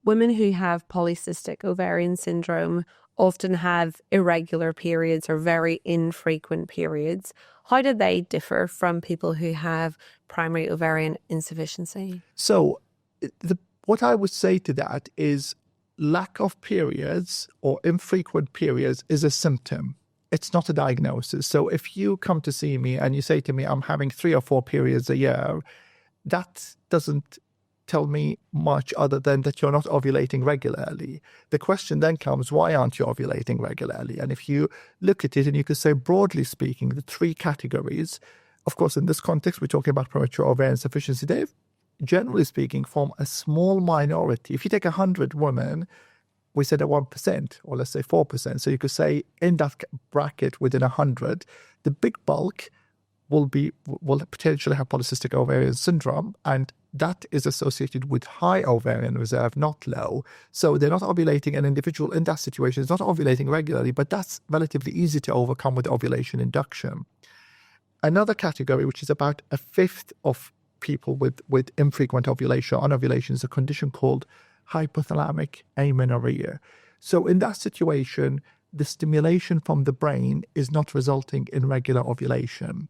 women who have polycystic ovarian syndrome often have irregular periods or very infrequent periods. How do they differ from people who have primary ovarian insufficiency? So what I would say to that is lack of periods or infrequent periods is a symptom. It's not a diagnosis. So if you come to see me and you say to me, I'm having 3 or 4 periods a year, that doesn't tell me much other than that you're not ovulating regularly. The question then comes, why aren't you ovulating regularly? And if you look at it, and you could say, broadly speaking, the 3 categories, of course, in this context, we're talking about premature ovarian insufficiency. They, generally speaking, form a small minority. If you take 100 women, we said at 1%, or let's say 4%. So you could say in that bracket within 100, the big bulk will potentially have polycystic ovarian syndrome, and that is associated with high ovarian reserve, not low. So they're not ovulating. An individual in that situation is not ovulating regularly, but that's relatively easy to overcome with ovulation induction. Another category, which is about a fifth of people with infrequent ovulation, anovulation, is a condition called hypothalamic amenorrhea. So in that situation, the stimulation from the brain is not resulting in regular ovulation.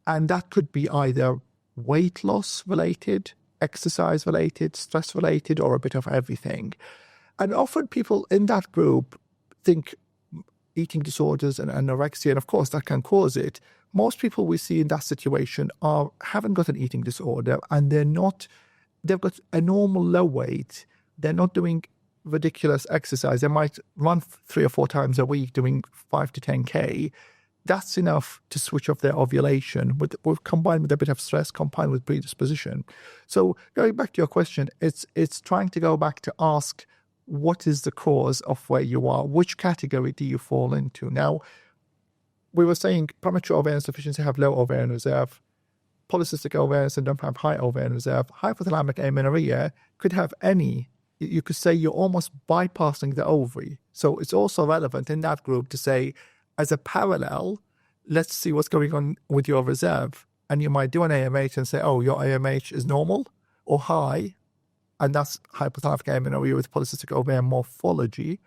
And that could be either weight loss related, exercise related, stress related, or a bit of everything. And often people in that group think eating disorders and anorexia, and of course that can cause it. Most people we see in that situation haven't got an eating disorder, and they've got a normal low weight. They're not doing ridiculous exercise. They might run 3 or 4 times a week doing 5 to 10K. That's enough to switch off their ovulation, combined with a bit of stress, combined with predisposition. So going back to your question, it's trying to go back to ask, what is the cause of where you are? Which category do you fall into? Now, we were saying premature ovarian insufficiency have low ovarian reserve. Polycystic ovarian syndrome have high ovarian reserve. Hypothalamic amenorrhea could have any. You could say you're almost bypassing the ovary. So it's also relevant in that group to say, as a parallel, let's see what's going on with your reserve. And you might do an AMH and say, oh, your AMH is normal or high, and that's hypothalamic amenorrhea with polycystic ovarian morphology,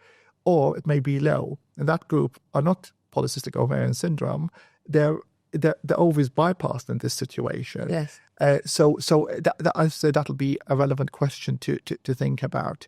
or it may be low. And that group are not polycystic ovarian syndrome. The ovary is bypassed in this situation. Yes. So I say that'll be a relevant question to think about.